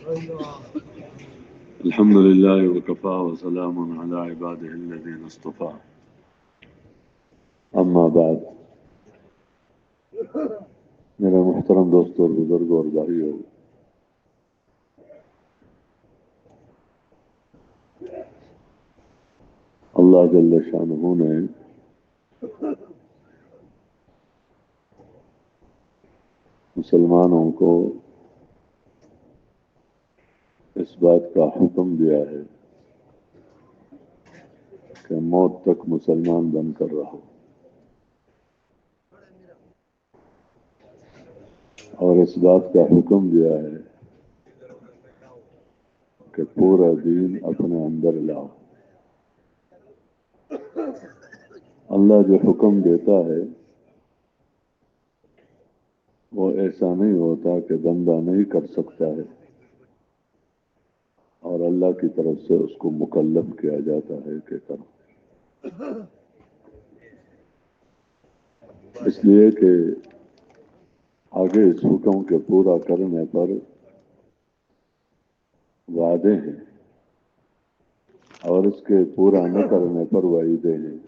الحمد لله وكفى وسلام على عباده الذين اصطفى اما بعد میرے محترم دوستوں اور بزرگوں اور بھائیوں، اللہ جل شانہ نے مسلمانوں کو اس بات کا حکم دیا ہے کہ موت تک مسلمان بن کر رہو، اور اس بات کا حکم دیا ہے کہ پورا دین اپنے اندر لاؤ۔ اللہ جو حکم دیتا ہے وہ ایسا نہیں ہوتا کہ بندہ نہیں کر سکتا ہے اور اللہ کی طرف سے اس کو مکلف کیا جاتا ہے کہ کرو، اس لیے کہ آگے اس حکم کے پورا کرنے پر وعدے ہیں اور اس کے پورا نہ کرنے پر وعیدیں ہیں۔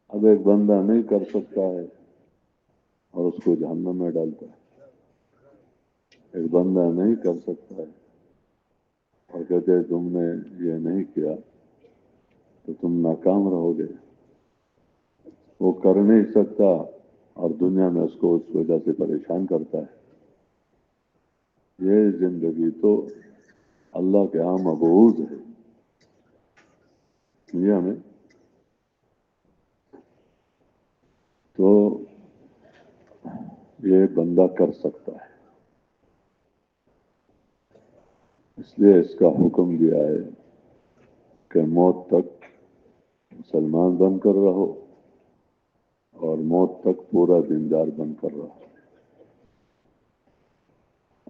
اب ایک بندہ نہیں کر سکتا ہے اور اس کو جہنم میں ڈالتا ہے، ایک بندہ نہیں کر سکتا ہے اور کہتے ہیں تم نے یہ نہیں کیا تو تم ناکام رہو گے۔ وہ کر نہیں سکتا اور دنیا میں اس کو اس وجہ سے پریشان کرتا ہے۔ یہ زندگی تو اللہ کے ہاں مبعوث ہے دنیا میں، تو یہ بندہ کر سکتا ہے، اس لیے اس کا حکم دیا ہے کہ موت تک مسلمان بن کر رہو اور موت تک پورا دیندار بن کر رہو۔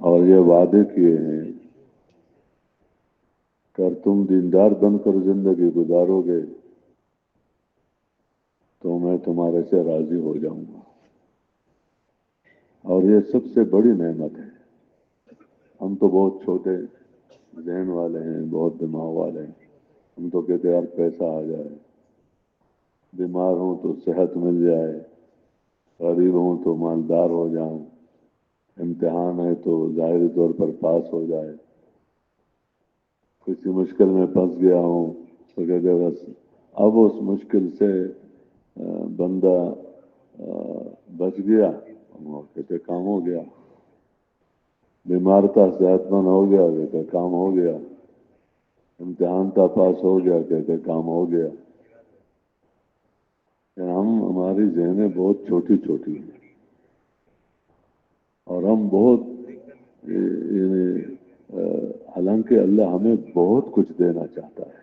اور یہ وعدے کیے ہیں کہ تم دیندار بن کر زندگی گزارو گے تو میں تمہارے سے راضی ہو جاؤں گا، اور یہ سب سے بڑی نعمت ہے۔ ہم تو بہت چھوٹے ذہن والے ہیں، بہت دماغ والے ہیں، ہم تو کہتے ہیں یار پیسہ آ جائے، بیمار ہوں تو صحت مل جائے، غریب ہوں تو مالدار ہو جاؤں، امتحان ہے تو ظاہری طور پر پاس ہو جائے، کسی مشکل میں پھنس گیا ہوں تو کہتے بس اب اس مشکل سے بندہ بچ گیا، کہتے کام ہو گیا، بیمار تھا صحت مند ہو گیا، کہتے کام ہو گیا، امتحان تھا پاس ہو گیا، کہتے کام ہو گیا۔ ہماری ذہنیں بہت چھوٹی چھوٹی ہیں اور ہم بہت حالانکہ اللہ ہمیں بہت کچھ دینا چاہتا ہے،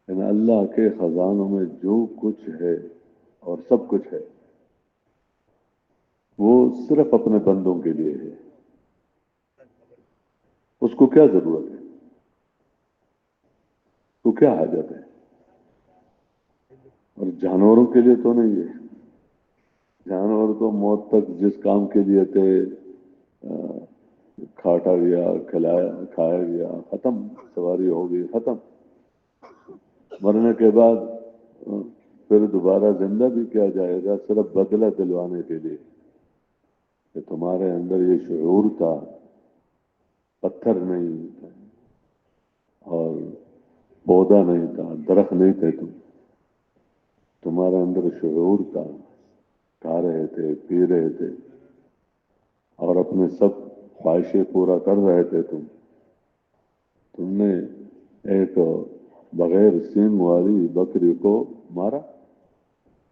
لیکن اللہ کے خزانوں میں جو کچھ ہے اور سب کچھ ہے وہ صرف اپنے بندوں کے لیے ہے۔ اس کو کیا ضرورت ہے، تو کیا حاجت ہے، اور جانوروں کے لیے تو نہیں ہے۔ جانور تو موت تک جس کام کے لیے تھے کھاٹا گیا، کھایا گیا، ختم، سواری ہو گئی، ختم۔ مرنے کے بعد پھر دوبارہ زندہ بھی کیا جائے گا صرف بدلہ دلوانے کے لیے کہ تمہارے اندر یہ شعور تھا، پتھر نہیں تھا اور پودا نہیں تھا، درخت نہیں تھے، تمہارے اندر شعور تھا، کھا رہے تھے، پی رہے تھے اور اپنے سب خواہشیں پورا کر رہے تھے۔ تم نے ایک بغیر سینگ والی بکری کو مارا،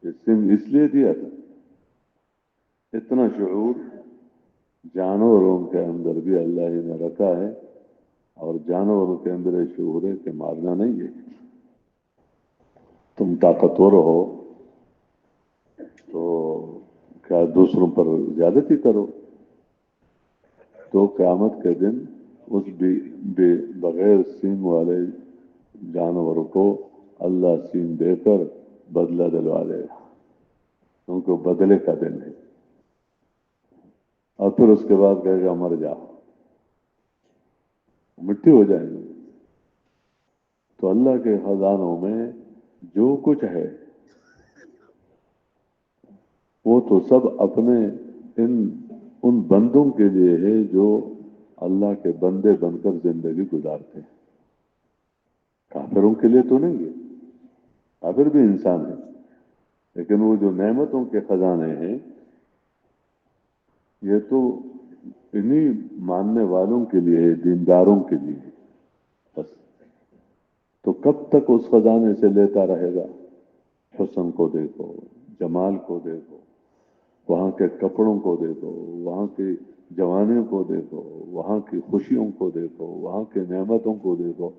یہ سینگ اس لیے دیا تھا۔ اتنا شعور جانوروں کے اندر بھی اللہ ہی نے رکھا ہے، اور جانوروں کے اندر یہ شعور ہے کہ مارنا نہیں ہے۔ تم طاقتور ہو تو کیا دوسروں پر زیادتی کرو؟ تو قیامت کے دن اس بغیر سینگ والے جانور کو اللہ سینگ دے کر بدلہ دلوا دے گا، کیونکہ بدلے کا دن ہے۔ اور پھر اس کے بعد کہے گا مر جاؤ، مٹی ہو جائیں گے. تو اللہ کے خزانوں میں جو کچھ ہے وہ تو سب اپنے ان بندوں کے لیے ہے جو اللہ کے بندے بن کر زندگی گزارتے ہیں. کافروں کے لیے تو نہیں ہے. کافر بھی انسان ہے، لیکن وہ جو نعمتوں کے خزانے ہیں یہ تو انہی ماننے والوں کے لیے ہے، دینداروں کے لیے ہے بس. تو کب تک اس خزانے سے لیتا رہے گا؟ حسن کو دیکھو، جمال کو دیکھو، وہاں کے کپڑوں کو دیکھو، وہاں کی جوانیوں کو دیکھو، وہاں کی خوشیوں کو دیکھو، وہاں کے نعمتوں کو دیکھو،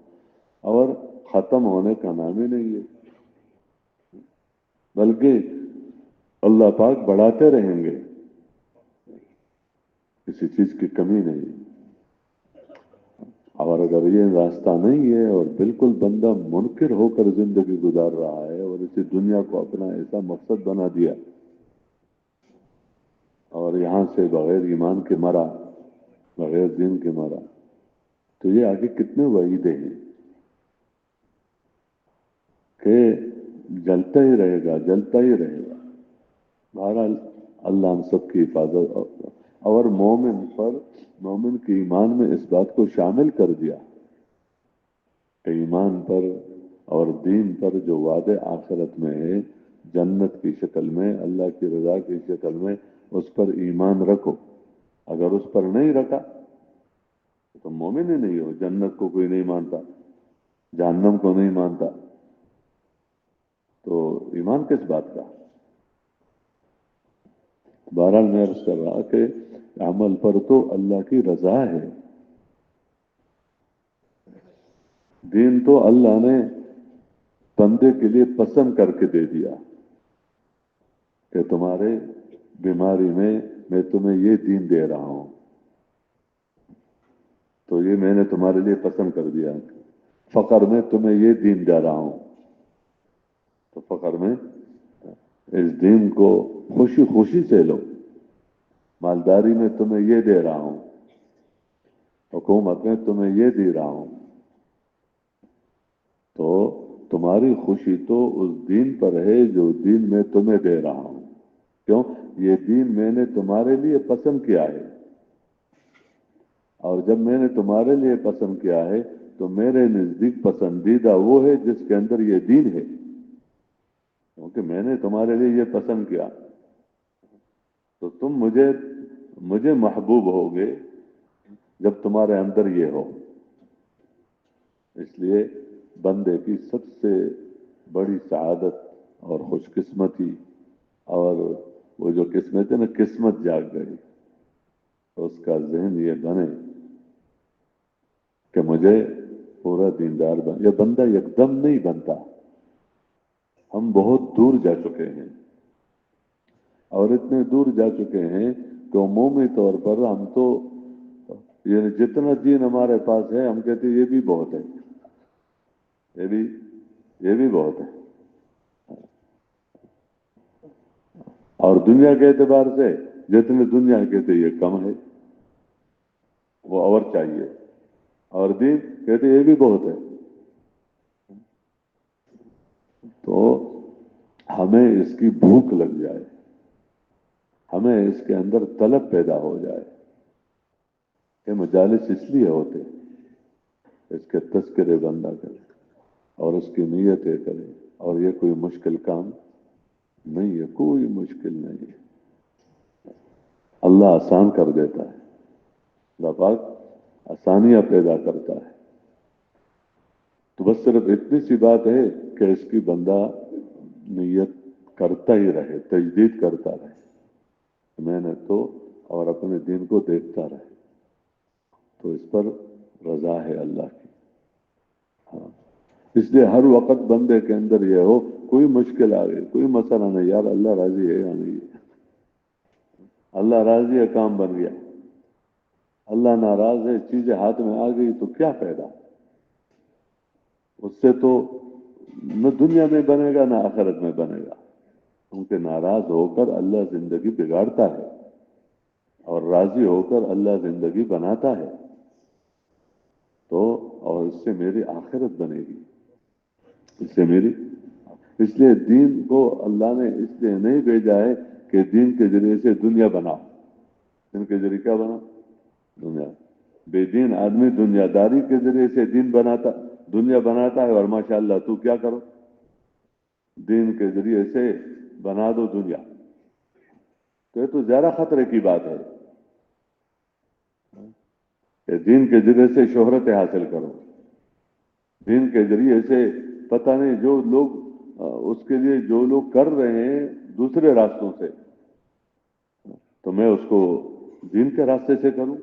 اور ختم ہونے کا نام ہی نہیں ہے. بلکہ اللہ پاک بڑھاتے رہیں گے، کسی چیز کی کمی نہیں. اور اگر یہ راستہ نہیں ہے اور بالکل بندہ منکر ہو کر زندگی گزار رہا ہے اور اسی دنیا کو اپنا ایسا مقصد بنا دیا اور یہاں سے بغیر ایمان کے مرا، بغیر دین کے مرا، تو یہ آگے کتنے وعیدے ہیں کہ جلتا ہی رہے گا، جلتا ہی رہے گا. بہرحال اللہ ہم سب کی حفاظت اور مومن کے ایمان میں اس بات کو شامل کر دیا کہ ایمان پر اور دین پر جو وعدے آخرت میں ہے، جنت کی شکل میں، اللہ کی رضا کی شکل میں، اس پر ایمان رکھو. اگر اس پر نہیں رکھا تو تم مومن ہی نہیں ہو. جنت کو کوئی نہیں مانتا، جہنم کو نہیں مانتا، تو ایمان کس بات کا؟ بہرحال میں عرض کر رہا کہ عمل پر تو اللہ کی رضا ہے. دین تو اللہ نے بندے کے لیے پسند کر کے دے دیا کہ تمہارے بیماری میں تمہیں یہ دین دے رہا ہوں، تو یہ میں نے تمہارے لیے پسند کر دیا. فقر میں تمہیں یہ دین دے رہا ہوں، تو فقر میں اس دین کو خوشی خوشی سے لو. مالداری میں تمہیں یہ دے رہا ہوں، حکومت میں تمہیں یہ دے رہا ہوں، تو تمہاری خوشی تو اس دین پر ہے جو دین میں تمہیں دے رہا ہوں. کیوں؟ یہ دین میں نے تمہارے لیے پسند کیا ہے، اور جب میں نے تمہارے لیے پسند کیا ہے تو میرے نزدیک پسندیدہ وہ ہے جس کے اندر یہ دین ہے، کیونکہ میں نے تمہارے لیے یہ پسند کیا تو تم مجھے محبوب ہوگے جب تمہارے اندر یہ ہو. اس لیے بندے کی سب سے بڑی سعادت اور خوش قسمتی، اور وہ جو قسمت ہے نا، قسمت جاگ گئی، تو اس کا ذہن یہ بنے کہ مجھے پورا دیندار بن. یہ بندہ یکدم نہیں بنتا، ہم بہت دور جا چکے ہیں، اور اتنے دور جا چکے ہیں کہ عمومی طور پر ہم تو یعنی جتنا دین ہمارے پاس ہے ہم کہتے ہیں یہ بھی بہت ہے، یہ بھی بہت ہے. اور دنیا کے اعتبار سے جتنے دنیا کہتے یہ کم ہے، وہ اور چاہیے. اور دین کہتے یہ بھی بہت ہے. تو ہمیں اس کی بھوک لگ جائے، ہمیں اس کے اندر طلب پیدا ہو جائے کہ مجالس اس لیے ہوتے، اس کے تذکرے بندہ کرے اور اس کی نیتیں کرے. اور یہ کوئی مشکل کام نہیں ہے، کوئی مشکل نہیں ہے. اللہ آسان کر دیتا ہے، اللہ پاک آسانیاں پیدا کرتا ہے. تو بس صرف اتنی سی بات ہے کہ اس کی بندہ نیت کرتا ہی رہے، تجدید کرتا رہے، میں نے تو اور اپنے دین کو دیکھتا رہے، تو اس پر رضا ہے اللہ کی. ہاں، اس لیے ہر وقت بندے کے اندر یہ ہو، کوئی مشکل آ گئی، کوئی مسئلہ نہیں، یار اللہ راضی ہے یا نہیں ہے؟ اللہ راضی ہے، کام بن گیا. اللہ ناراض ہے، چیزیں ہاتھ میں آ گئی تو کیا فائدہ؟ اس سے تو نہ دنیا میں بنے گا نہ آخرت میں بنے گا، کیونکہ ناراض ہو کر اللہ زندگی بگاڑتا ہے اور راضی ہو کر اللہ زندگی بناتا ہے. تو اور اس سے میری آخرت بنے گی، اس سے میری، اس لیے دین کو اللہ نے اس لیے نہیں بھیجا ہے کہ دین کے ذریعے سے دنیا بناؤ، دین کے ذریعے کیا بنا؟ دنیا۔ بے دین آدمی دنیا داری کے ذریعے سے دین بناتا، دنیا بناتا ہے، اور ماشاءاللہ تو کیا کرو، دین کے ذریعے سے بنا دو دنیا، تو یہ تو زیادہ خطرے کی بات ہے کہ دین کے ذریعے سے شہرت حاصل کرو، دین کے ذریعے سے پتہ نہیں جو لوگ اس کے لیے جو لوگ کر رہے ہیں دوسرے راستوں سے، تو میں اس کو دین کے راستے سے کروں۔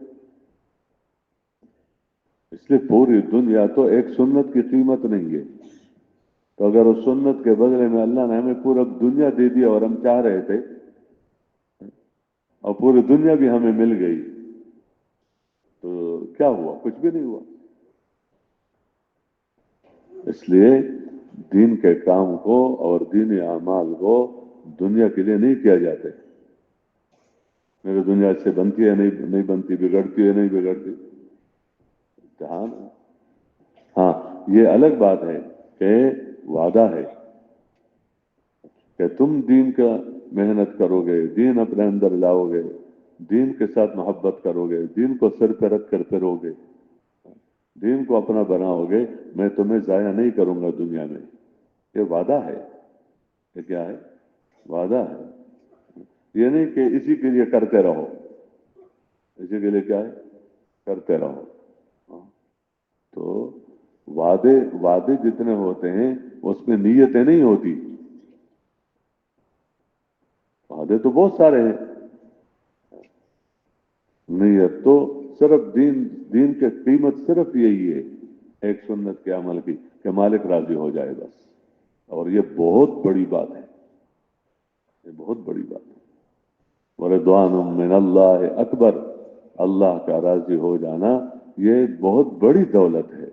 اس لیے پوری دنیا تو ایک سنت کی قیمت نہیں ہے، تو اگر اس سنت کے بدلے میں اللہ نے ہمیں پورا دنیا دے دیا اور ہم چاہ رہے تھے اور پوری دنیا بھی ہمیں مل گئی، تو کیا ہوا؟ کچھ بھی نہیں ہوا۔ اس لیے دین کے کام کو اور دینی اعمال کو دنیا کے لیے نہیں کیا جاتے، میرے دنیا سے بنتی ہے نہیں بنتی، بگڑتی ہے نہیں بگڑتی، امتحان ہے۔ ہاں یہ الگ بات ہے کہ وعدہ ہے کہ تم دین کا محنت کرو گے، دین اپنے اندر لاؤ گے، دین کے ساتھ محبت کرو گے، دین کو سر پہ رکھ کر پھرو گے، دین کو اپنا بناؤ گے، میں تمہیں ضائع نہیں کروں گا دنیا میں۔ یہ وعدہ ہے، یہ کیا ہے؟ وعدہ ہے۔ یہ نہیں کہ اسی کے لیے کرتے رہو، اسی کے لیے کیا ہے؟ کرتے رہو۔ تو وعدے جتنے ہوتے ہیں اس میں نیتیں نہیں ہوتی، وعدے تو بہت سارے ہیں، نیت تو صرف دین کی قیمت صرف یہی ہے ایک سنت کے عمل کی کہ مالک راضی ہو جائے بس، اور یہ بہت بڑی بات ہے، یہ بہت بڑی بات ہے۔ وردوان من اللہ اکبر، اللہ کا راضی ہو جانا یہ بہت بڑی دولت ہے،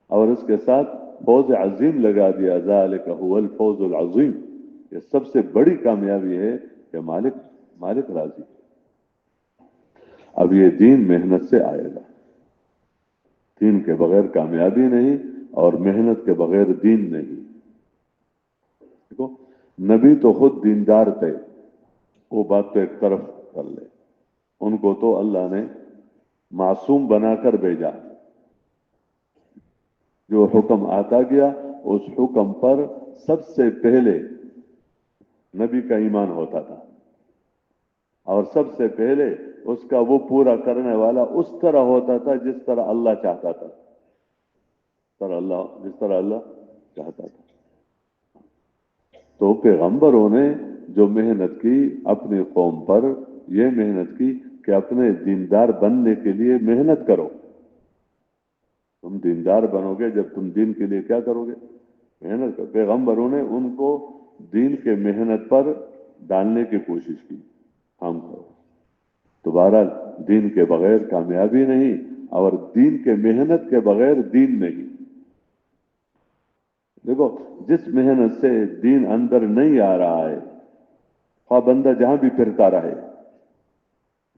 اور اس کے ساتھ فوز عظیم لگا دیا، ذالک هو الفوز العظیم، یہ سب سے بڑی کامیابی ہے کہ مالک راضی ہے۔ اب یہ دین محنت سے آئے گا، دین کے بغیر کامیابی نہیں، اور محنت کے بغیر دین نہیں۔ دیکھو نبی تو خود دیندار تھے، وہ بات تو ایک طرف کر لے، ان کو تو اللہ نے معصوم بنا کر بھیجا، جو حکم آتا گیا اس حکم پر سب سے پہلے نبی کا ایمان ہوتا تھا، اور سب سے پہلے اس کا وہ پورا کرنے والا اس طرح ہوتا تھا جس طرح اللہ چاہتا تھا، جس طرح اللہ چاہتا تھا۔ تو پیغمبروں نے جو محنت کی اپنی قوم پر، یہ محنت کی کہ اپنے دیندار بننے کے لیے محنت کرو، تم دیندار بنو گے جب تم دین کے لیے کیا کرو گے؟ محنت کرو۔ پیغمبروں نے ان کو دین کے محنت پر ڈالنے کی کوشش کی، ہم کرو۔ تو بہرحال دین کے بغیر کامیابی نہیں، اور دین کے محنت کے بغیر دین نہیں۔ دیکھو جس محنت سے دین اندر نہیں آ رہا ہے، خواہ بندہ جہاں بھی پھرتا رہے،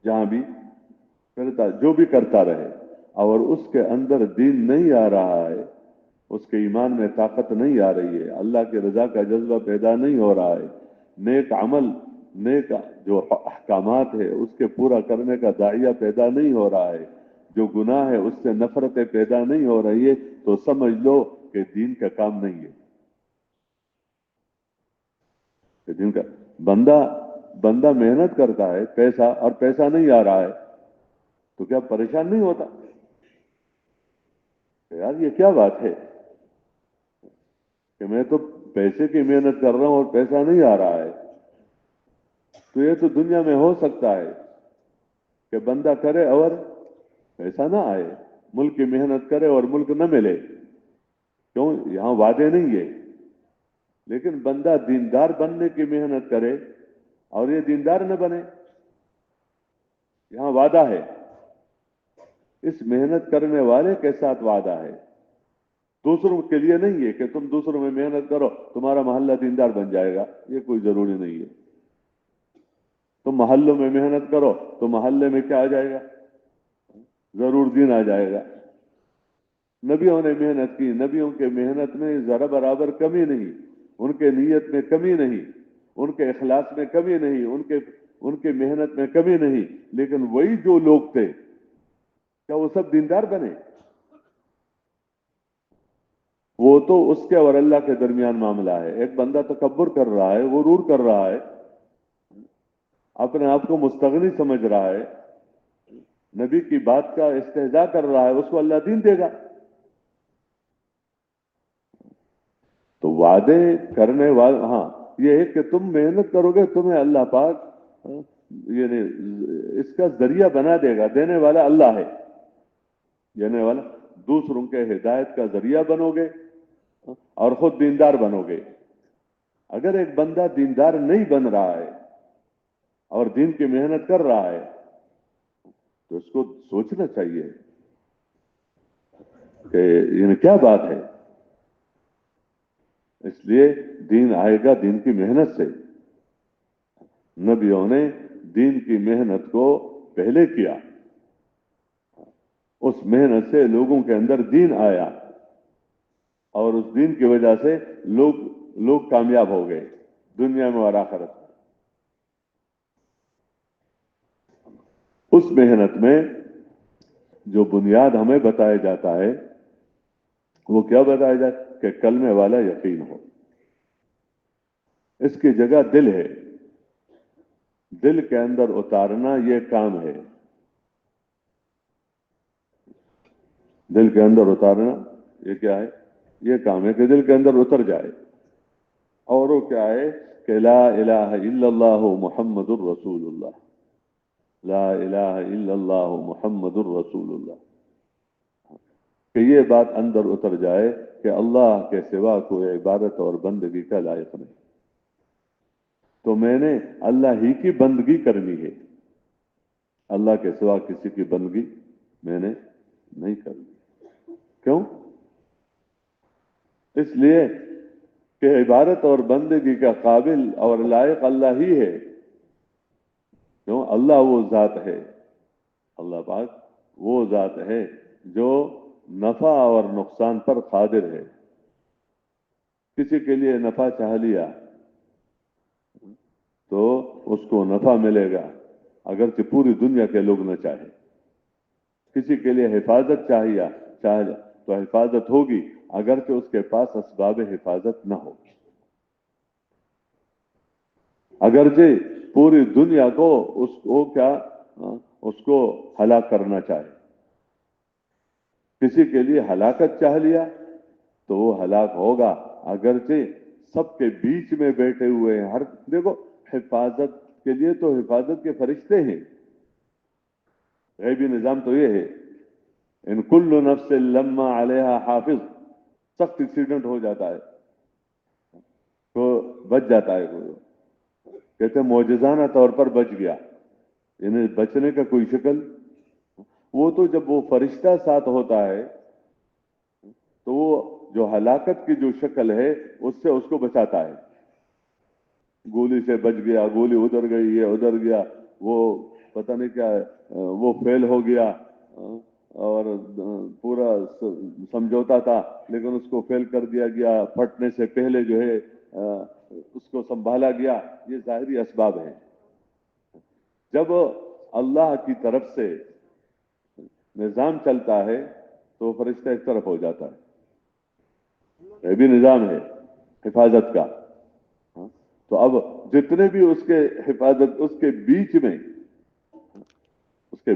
جہاں بھی پھرتا، جو بھی کرتا رہے، اور اس کے اندر دین نہیں آ رہا ہے، اس کے ایمان میں طاقت نہیں آ رہی ہے، اللہ کے رضا کا جذبہ پیدا نہیں ہو رہا ہے، نیک عمل، نیک جو احکامات ہے اس کے پورا کرنے کا داعیہ پیدا نہیں ہو رہا ہے، جو گناہ ہے اس سے نفرتیں پیدا نہیں ہو رہی ہے، تو سمجھ لو کہ دین کا کام نہیں ہے، کہ دین کا بندہ محنت کرتا ہے پیسہ، اور پیسہ نہیں آ رہا ہے تو کیا پریشان نہیں ہوتا کہ یار یہ کیا بات ہے کہ میں تو پیسے کی محنت کر رہا ہوں اور پیسہ نہیں آ رہا ہے؟ تو یہ تو دنیا میں ہو سکتا ہے کہ بندہ کرے اور پیسہ نہ آئے، ملک کی محنت کرے اور ملک نہ ملے، کیوں؟ یہاں وعدے نہیں ہے۔ لیکن بندہ دیندار بننے کی محنت کرے اور یہ دیندار نہ بنے، یہاں وعدہ ہے، اس محنت کرنے والے کے ساتھ وعدہ ہے، دوسروں کے لیے نہیں ہے کہ تم دوسروں میں محنت کرو تمہارا محلہ دیندار بن جائے گا، یہ کوئی ضروری نہیں ہے۔ تم محلوں میں محنت کرو تو محلے میں کیا آ جائے گا؟ ضرور دین آ جائے گا۔ نبیوں نے محنت کی، نبیوں کے محنت میں ذرا برابر کمی نہیں، ان کے نیت میں کمی نہیں، ان کے اخلاص میں کمی نہیں، ان کے محنت میں کمی نہیں، لیکن وہی جو لوگ تھے کیا وہ سب دیندار بنے؟ وہ تو اس کے اور اللہ کے درمیان معاملہ ہے۔ ایک بندہ تکبر کر رہا ہے، غرور کر رہا ہے، اپنے آپ کو مستغنی سمجھ رہا ہے، نبی کی بات کا استہزاء کر رہا ہے، اس کو اللہ دین دے گا۔ تو وعدے کرنے والے، ہاں یہ ہے کہ تم محنت کرو گے، تمہیں اللہ پاک یعنی اس کا ذریعہ بنا دے گا۔ دینے والا اللہ ہے، دینے والا، دوسروں کے ہدایت کا ذریعہ بنو گے اور خود دیندار بنو گے۔ اگر ایک بندہ دیندار نہیں بن رہا ہے اور دین کی محنت کر رہا ہے تو اس کو سوچنا چاہیے کہ یہ کیا بات ہے۔ اس لیے دین آئے گا دین کی محنت سے۔ نبیوں نے دین کی محنت کو پہلے کیا، اس محنت سے لوگوں کے اندر دین آیا اور اس دین کی وجہ سے لوگ کامیاب ہو گئے دنیا میں اور آخرت میں۔ اس محنت میں جو بنیاد ہمیں بتایا جاتا ہے وہ کیا بتایا جاتا ہے کہ کلمے والا یقین ہو۔ اس کی جگہ دل ہے، دل کے اندر اتارنا یہ کام ہے۔ دل کے اندر اتارنا یہ کیا ہے؟ یہ کام ہے کہ دل کے اندر اتر جائے۔ اور وہ کیا ہے کہ لا الہ الا اللہ محمد الرسول اللہ، لا الہ الا اللہ محمد الرسول اللہ، کہ یہ بات اندر اتر جائے کہ اللہ کے سوا کوئی عبادت اور بندگی کا لائق نہیں، تو میں نے اللہ ہی کی بندگی کرنی ہے، اللہ کے سوا کسی کی بندگی میں نے نہیں کرنی۔ کیوں؟ اس لیے کہ عبادت اور بندگی کا قابل اور لائق اللہ ہی ہے۔ کیوں؟ اللہ وہ ذات ہے، اللہ پاک وہ ذات ہے جو نفع اور نقصان پر قادر ہے۔ کسی کے لیے نفع چاہ لیا تو اس کو نفع ملے گا اگرچہ پوری دنیا کے لوگ نہ چاہیں۔ کسی کے لیے حفاظت چاہے تو حفاظت ہوگی اگرچہ اس کے پاس اسباب حفاظت نہ ہو۔ اگرچہ پوری دنیا کو اس کو ہلاک کرنا چاہے، کسی کے لیے ہلاکت چاہ لیا تو وہ ہلاک ہوگا اگرچہ سب کے بیچ میں بیٹھے ہوئے ہیں۔ دیکھو حفاظت کے لیے تو حفاظت کے فرشتے ہیں، غیبی نظام تو یہ ہے ان کل نفس لما علیہا حافظ، سخت ایکسیڈنٹ ہو جاتا ہے تو بچ جاتا ہے کوئی، کہتے ہیں معجزانہ طور پر بچ گیا، یعنی بچنے کا کوئی شکل۔ وہ تو جب وہ فرشتہ ساتھ ہوتا ہے تو وہ جو ہلاکت کی جو شکل ہے اس سے اس کو بچاتا ہے۔ گولی سے بچ گیا، گولی ادھر گئی، یہ ادھر گیا، وہ پتہ نہیں کیا وہ فیل ہو گیا، اور پورا سمجھوتا تھا لیکن اس کو فیل کر دیا گیا، پھٹنے سے پہلے جو ہے اس کو سنبھالا گیا۔ یہ ظاہری اسباب ہیں۔ جب اللہ کی طرف سے نظام چلتا ہے تو فرشتہ ایک طرف ہو جاتا ہے، یہ بھی نظام ہے حفاظت کا۔ تو اب جتنے بھی اس کے حفاظت اس کے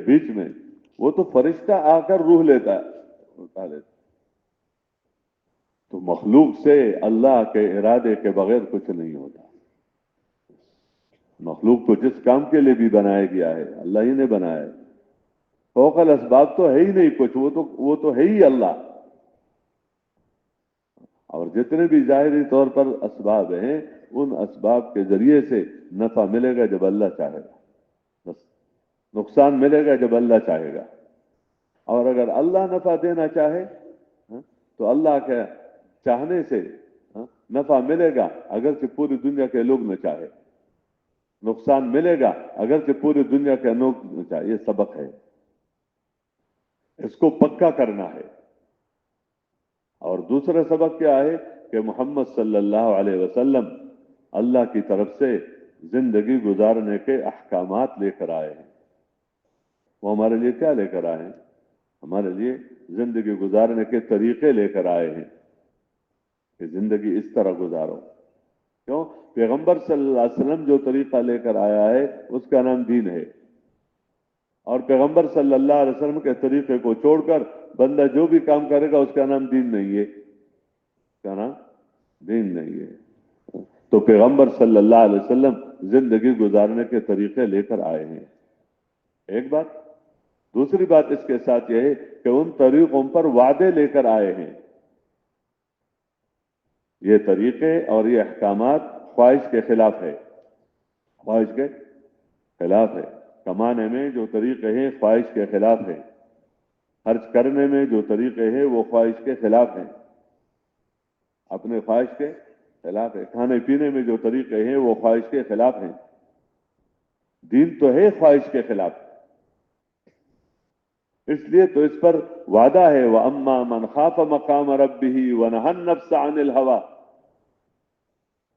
بیچ میں وہ تو فرشتہ آ کر روح لیتا ہے، اٹھا لیتا۔ تو مخلوق سے اللہ کے ارادے کے بغیر کچھ نہیں ہوتا۔ مخلوق تو جس کام کے لیے بھی بنایا گیا ہے اللہ ہی نے بنایا ہے، فوق الاسباب تو ہے ہی نہیں کچھ، وہ تو ہے ہی اللہ۔ اور جتنے بھی ظاہری طور پر اسباب ہیں ان اسباب کے ذریعے سے نفع ملے گا جب اللہ چاہے گا، بس نقصان ملے گا جب اللہ چاہے گا۔ اور اگر اللہ نفع دینا چاہے تو اللہ کے چاہنے سے نفع ملے گا اگرچہ پوری دنیا کے لوگ نہ چاہے، نقصان ملے گا اگرچہ پوری دنیا کے لوگ نہ چاہے۔ یہ سبق ہے، اس کو پکا کرنا ہے۔ اور دوسرا سبق کیا ہے کہ محمد صلی اللہ علیہ وسلم اللہ کی طرف سے زندگی گزارنے کے احکامات لے کر آئے ہیں. وہ ہمارے لیے کیا لے کر آئے ہیں؟ ہمارے لیے زندگی گزارنے کے طریقے لے کر آئے ہیں کہ زندگی اس طرح گزارو. کیوں؟ پیغمبر صلی اللہ علیہ وسلم جو طریقہ لے کر آیا ہے اس کا نام دین ہے، اور پیغمبر صلی اللہ علیہ وسلم کے طریقے کو چھوڑ کر بندہ جو بھی کام کرے گا اس کا نام دین نہیں ہے. اس کا نام دین نہیں ہے. تو پیغمبر صلی اللہ علیہ وسلم زندگی گزارنے کے طریقے لے کر آئے ہیں، ایک بات. دوسری بات اس کے ساتھ یہ ہے کہ ان طریقوں پر وعدے لے کر آئے ہیں. یہ طریقے اور یہ احکامات خواہش کے خلاف ہے، خواہش کے خلاف ہے. کمانے میں جو طریقے ہیں خواہش کے خلاف ہے، خرچ کرنے میں جو طریقے ہیں وہ خواہش کے خلاف ہیں، اپنے خواہش کے خلاف ہے. کھانے پینے میں جو طریقے ہیں وہ خواہش کے خلاف ہیں. دین تو ہے خواہش کے خلاف، اس لیے تو اس پر وعدہ ہے وَأَمَّا مَنْ خَافَ مَقَامَ رَبِّهِ وَنَهَى النَّفْسَ عَنِ الْهَوَىٰ،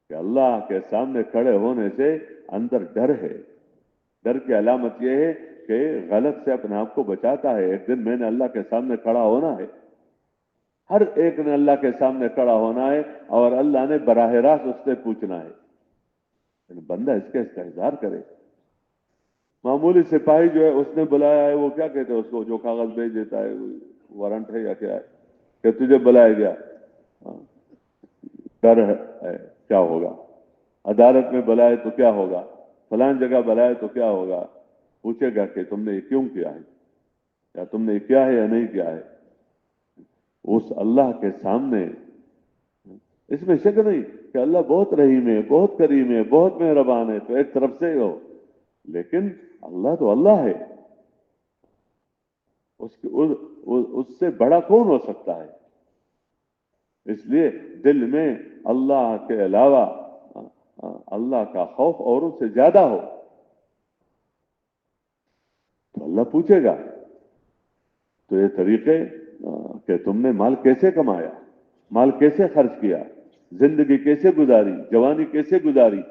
کہ اللہ کے سامنے کھڑے ہونے سے اندر ڈر ہے. ڈر کی علامت یہ ہے کہ غلط سے اپنے آپ کو بچاتا ہے. ایک دن میں نے اللہ کے سامنے کھڑا ہونا ہے، ہر ایک نے اللہ کے سامنے کھڑا ہونا ہے، اور اللہ نے براہ راست اس سے پوچھنا ہے. بندہ اس کا استحضار کرے. معمولی سپاہی جو ہے اس نے بلایا ہے، وہ کیا کہتے ہیں اس کو جو کاغذ بھیج دیتا ہے، وارنٹ ہے یا کیا ہے، کہ تجھے بلایا گیا. ڈر ہے کیا ہوگا، عدالت میں بلائے تو کیا ہوگا، فلان جگہ بلائے تو کیا ہوگا. پوچھے گا کہ تم نے یہ کیوں کیا ہے، یا تم نے یہ کیا ہے یا نہیں کیا ہے. اس اللہ کے سامنے اس میں شک نہیں کہ اللہ بہت رحیم ہے، بہت کریم ہے، بہت مہربان ہے، تو ایک طرف سے ہو، لیکن اللہ تو اللہ ہے. اس سے بڑا کون ہو سکتا ہے. اس لیے دل میں اللہ کے علاوہ اللہ کا خوف اوروں سے زیادہ ہو تو اللہ پوچھے گا. تو یہ طریقے کہ تم نے مال کیسے کمایا، مال کیسے خرچ کیا، زندگی کیسے گزاری، جوانی کیسے گزاری،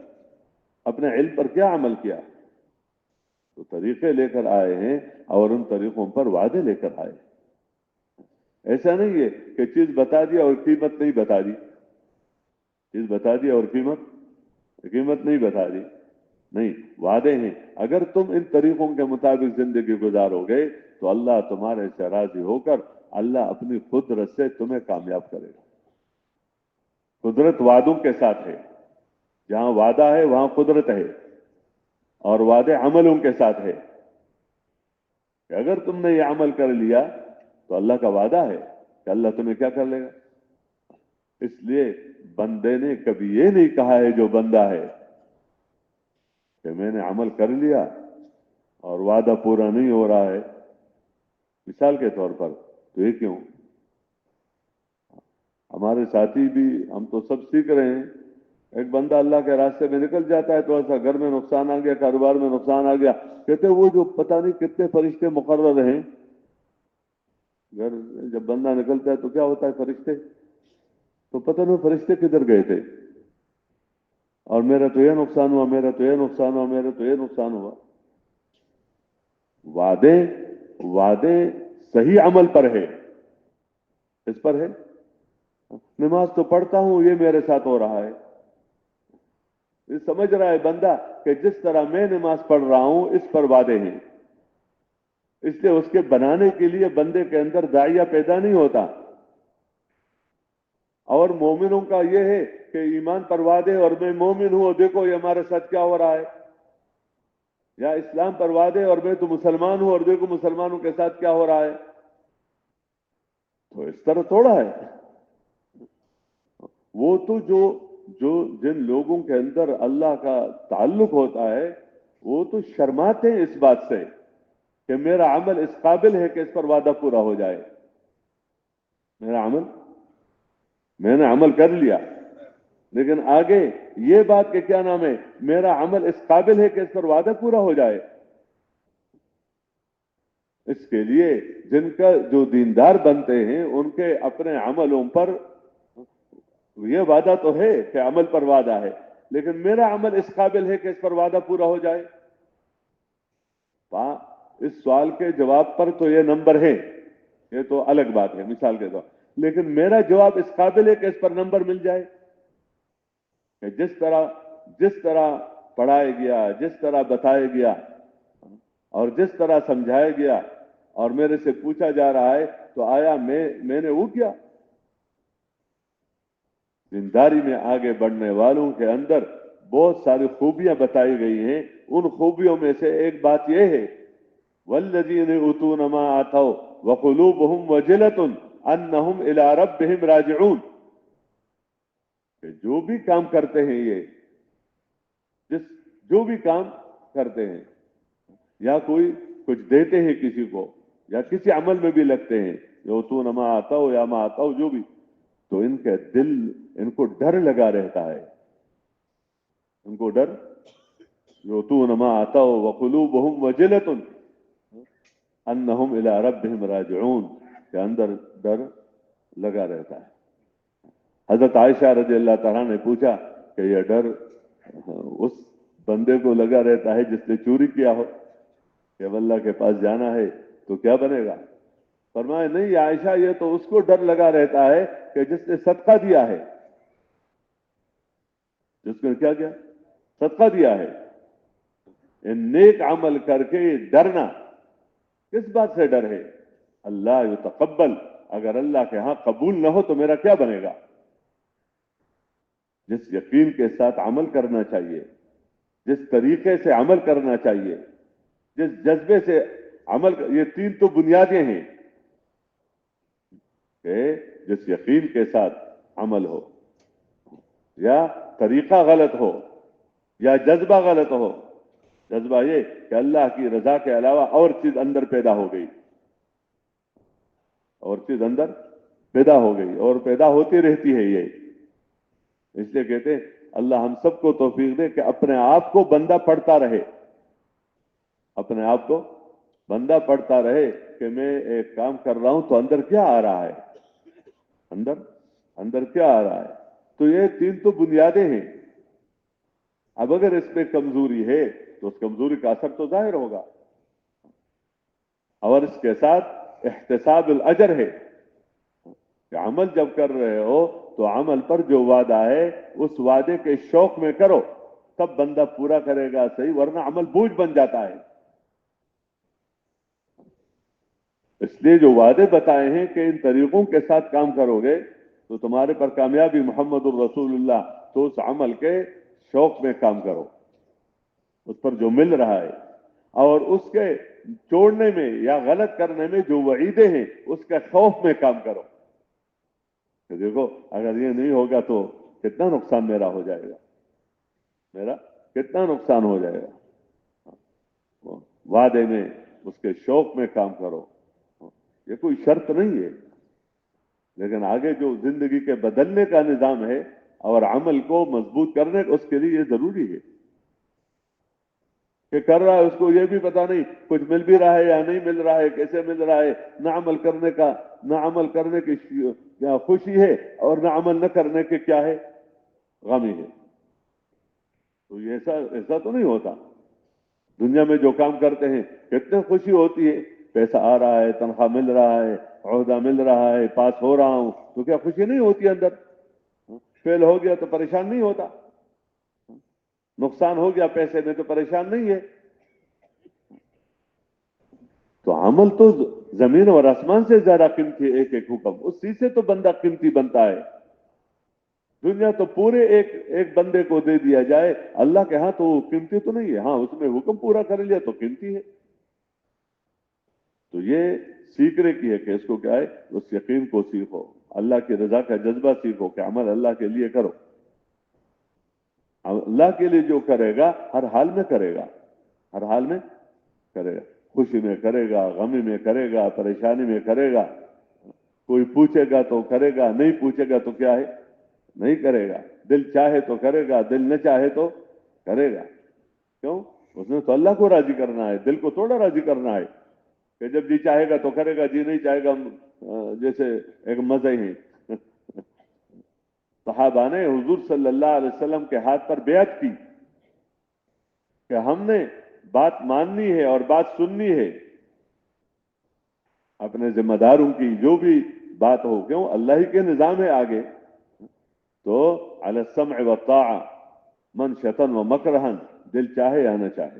اپنے علم پر کیا عمل کیا، تو طریقے لے کر آئے ہیں اور ان طریقوں پر وعدے لے کر آئے. ایسا نہیں ہے کہ چیز بتا دی اور قیمت نہیں بتا دی، چیز بتا دی اور قیمت نہیں بتا دی. نہیں، وعدے ہیں. اگر تم ان طریقوں کے مطابق زندگی گزارو گے تو اللہ تمہارے سے راضی ہو کر اللہ اپنی قدرت سے تمہیں کامیاب کرے گا. قدرت وعدوں کے ساتھ ہے. جہاں وعدہ ہے وہاں قدرت ہے، اور وعدے عملوں کے ساتھ ہے. کہ اگر تم نے یہ عمل کر لیا تو اللہ کا وعدہ ہے کہ اللہ تمہیں کیا کر لے گا. اس لیے بندے نے کبھی یہ نہیں کہا ہے جو بندہ ہے کہ میں نے عمل کر لیا اور وعدہ پورا نہیں ہو رہا ہے. مثال کے طور پر تو یہ کیوں؟ ہمارے ساتھی بھی، ہم تو سب سیکھ رہے ہیں. ایک بندہ اللہ کے راستے میں نکل جاتا ہے تو ایسا گھر میں نقصان آ گیا، کاروبار میں نقصان آ گیا، کہتے وہ جو پتہ نہیں کتنے فرشتے مقرر ہیں. گھر جب بندہ نکلتا ہے تو کیا ہوتا ہے، فرشتے تو پتہ نہیں فرشتے کدھر گئے تھے، اور میرا تو یہ نقصان ہوا، میرا تو یہ نقصان ہوا، میرا تو یہ نقصان ہوا. وعدے صحیح عمل پر ہے، اس پر ہے. نماز تو پڑھتا ہوں، یہ میرے ساتھ ہو رہا ہے. یہ سمجھ رہا ہے بندہ کہ جس طرح میں نماز پڑھ رہا ہوں اس پر وعدے ہیں. اس لیے اس کے بنانے کے لیے بندے کے اندر داعیہ پیدا نہیں ہوتا. اور مومنوں کا یہ ہے کہ ایمان پر وعدے اور میں مومن ہوں اور دیکھو یہ ہمارے ساتھ کیا ہو رہا ہے، یا اسلام پر وعدے اور میں تو مسلمان ہوں اور دیکھو مسلمانوں کے ساتھ کیا ہو رہا ہے. تو اس طرح تھوڑا ہے. وہ تو جو جن لوگوں کے اندر اللہ کا تعلق ہوتا ہے وہ تو شرماتے ہیں اس بات سے کہ میرا عمل اس قابل ہے کہ اس پر وعدہ پورا ہو جائے. میں نے عمل کر لیا، لیکن آگے یہ بات کہ کیا نام ہے، میرا عمل اس قابل ہے کہ اس پر وعدہ پورا ہو جائے. اس کے لیے جن کا جو دیندار بنتے ہیں ان کے اپنے عملوں پر یہ وعدہ تو ہے کہ عمل پر وعدہ ہے، لیکن میرا عمل اس قابل ہے کہ اس پر وعدہ پورا ہو جائے؟ اس سوال کے جواب پر تو یہ نمبر ہے، یہ تو الگ بات ہے مثال کے طور، لیکن میرا جواب اس قابل ہے کہ اس پر نمبر مل جائے کہ جس طرح پڑھایا گیا، جس طرح بتایا گیا اور جس طرح سمجھایا گیا اور میرے سے پوچھا جا رہا ہے تو آیا میں نے وہ کیا؟ دینداری میں آگے بڑھنے والوں کے اندر بہت ساری خوبیاں بتائی گئی ہیں، ان خوبیوں میں سے ایک بات یہ ہے والذین یؤتون ما آتوا وقلوبهم وجلۃ انہم الی ربہم راجعون، کہ جو بھی کام کرتے ہیں جو بھی کام کرتے ہیں یا کوئی کچھ دیتے ہیں کسی کو یا کسی عمل میں بھی لگتے ہیں، یؤتون ما آتوا یا ما آتوا جو بھی، تو ان کے دل، ان کو ڈر لگا رہتا ہے، ان کو ڈر، یؤتون ما آتوا وقلوبهم وجلۃ انہم الی ربہم راجعون، کے اندر ڈر لگا رہتا ہے۔ حضرت عائشہ رضی اللہ تعالیٰ نے پوچھا کہ یہ ڈر اس بندے کو لگا رہتا ہے جس نے چوری کیا ہو کہ اب اللہ کے پاس جانا ہے تو کیا بنے گا؟ فرمایا نہیں عائشہ، یہ تو اس کو ڈر لگا رہتا ہے کہ جس نے صدقہ دیا ہے، جس نے کیا کیا؟ صدقہ دیا ہے۔ نیک عمل کر کے ڈرنا، کس بات سے ڈر ہے؟ اللہ یتقبل، اگر اللہ کے ہاں قبول نہ ہو تو میرا کیا بنے گا؟ جس یقین کے ساتھ عمل کرنا چاہیے، جس طریقے سے عمل کرنا چاہیے، جس جذبے سے عمل، یہ تین تو بنیادیں ہیں کہ جس یقین کے ساتھ عمل ہو، یا طریقہ غلط ہو، یا جذبہ غلط ہو۔ جذبہ یہ کہ اللہ کی رضا کے علاوہ اور چیز اندر پیدا ہو گئی، اور چیز اندر پیدا ہو گئی اور پیدا ہوتی رہتی ہے یہ، اس لیے کہتے ہیں اللہ ہم سب کو توفیق دے کہ اپنے آپ کو بندہ پڑھتا رہے، اپنے آپ کو بندہ پڑھتا رہے کہ میں ایک کام کر رہا ہوں تو اندر کیا آ رہا ہے، اندر کیا آ رہا ہے۔ تو یہ تین تو بنیادیں ہیں۔ اب اگر اس میں کمزوری ہے تو اس کمزوری کا اثر تو ظاہر ہوگا، اور اس کے ساتھ احتساب الاجر ہے کہ عمل جب کر رہے ہو تو عمل پر جو وعدہ ہے اس وعدے کے شوق میں کرو، تب بندہ پورا کرے گا صحیح، ورنہ عمل بوجھ بن جاتا ہے۔ اس لیے جو وعدے بتائے ہیں کہ ان طریقوں کے ساتھ کام کرو گے تو تمہارے پر کامیابی محمد الرسول اللہ، تو اس عمل کے شوق میں کام کرو، اس پر جو مل رہا ہے، اور اس کے چھوڑنے میں یا غلط کرنے میں جو وعیدیں ہیں اس کے خوف میں کام کرو کہ دیکھو اگر یہ نہیں ہوگا تو کتنا نقصان میرا ہو جائے گا، میرا کتنا نقصان ہو جائے گا۔ وعدے میں، اس کے شوق میں کام کرو، یہ کوئی شرط نہیں ہے، لیکن آگے جو زندگی کے بدلنے کا نظام ہے اور عمل کو مضبوط کرنے کا، اس کے لیے یہ ضروری ہے کہ کر رہا ہے اس کو یہ بھی پتا نہیں کچھ مل بھی رہا ہے یا نہیں مل رہا ہے، کیسے مل رہا ہے، نہ عمل کرنے کی کیا خوشی ہے اور نہ عمل نہ کرنے کے کیا ہے، غمی ہے۔ تو یہ ایسا تو نہیں ہوتا۔ دنیا میں جو کام کرتے ہیں کتنے خوشی ہوتی ہے، پیسہ آ رہا ہے، تنخواہ مل رہا ہے، عہدہ مل رہا ہے، پاس ہو رہا ہوں، تو کیا خوشی نہیں ہوتی اندر؟ فیل ہو گیا تو پریشان نہیں ہوتا، نقصان ہو گیا پیسے میں تو پریشان نہیں ہے۔ تو عمل تو زمین اور آسمان سے زیادہ قیمتی ہے، ایک ایک حکم اسی سے تو بندہ قیمتی بنتا ہے۔ دنیا تو پورے ایک بندے کو دے دیا جائے، اللہ کے ہاں تو وہ قیمتی تو نہیں ہے، ہاں اس میں حکم پورا کر لیا تو قیمتی ہے۔ تو یہ سیکھنے کی ہے کہ اس کو کیا ہے، اس یقین کو سیکھو، اللہ کی رضا کا جذبہ سیکھو کہ عمل اللہ کے لیے کرو، اللہ کے لیے جو کرے گا ہر حال میں کرے گا، ہر حال میں کرے گا، خوشی میں کرے گا، غمی میں کرے گا، پریشانی میں کرے گا، کوئی پوچھے گا تو کرے گا، نہیں پوچھے گا تو کیا ہے، نہیں کرے گا، دل چاہے تو کرے گا، دل نہ چاہے تو کرے گا۔ کیوں؟ اس نے تو اللہ کو راضی کرنا ہے، دل کو تھوڑا راضی کرنا ہے۔ کہ جب جی چاہے گا تو کرے گا، جی نہیں چاہے گا جیسے ایک مزے ہی۔ صحابہ نے حضور صلی اللہ علیہ وسلم کے ہاتھ پر بیعت کی کہ ہم نے بات ماننی ہے اور بات سننی ہے، اپنے ذمہ داروں کی جو بھی بات ہو، کیوں اللہ ہی کے نظام ہے آگے۔ تو علی السمع والطاعہ من شطن و مکرہن، دل چاہے یا نہ چاہے،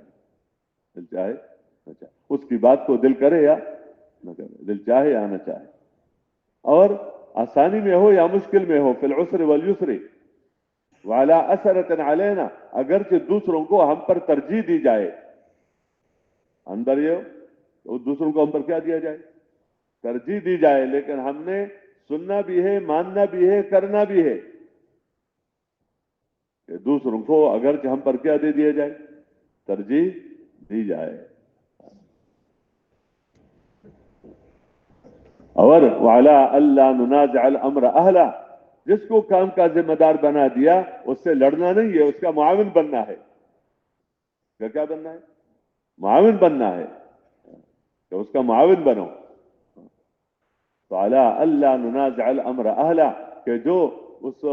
دل چاہے نہ چاہے، اس کی بات کو دل کرے یا نہ کرے، دل چاہے یا نہ چاہے، اور آسانی میں ہو یا مشکل میں ہو، فی العسر والیسر وعلی اثرۃ علینا، اگرچہ دوسروں کو ہم پر ترجیح دی جائے، اندر یہ ہو تو دوسروں کو ہم پر کیا دیا جائے، ترجیح دی جائے، لیکن ہم نے سننا بھی ہے، ماننا بھی ہے، کرنا بھی ہے، کہ دوسروں کو اگرچہ ہم پر کیا دے دیا جائے، ترجیح دی جائے۔ اور وعلی اللہ ننازع الامر اہلا، جس کو کام کا ذمہ دار بنا دیا اس سے لڑنا نہیں ہے، اس کا معاون بننا ہے۔ کیا بننا ہے؟ معاون بننا ہے، کہ اس کا معاون بنو۔ تو علی اللہ ننازع الامر اہلا، کہ جو اس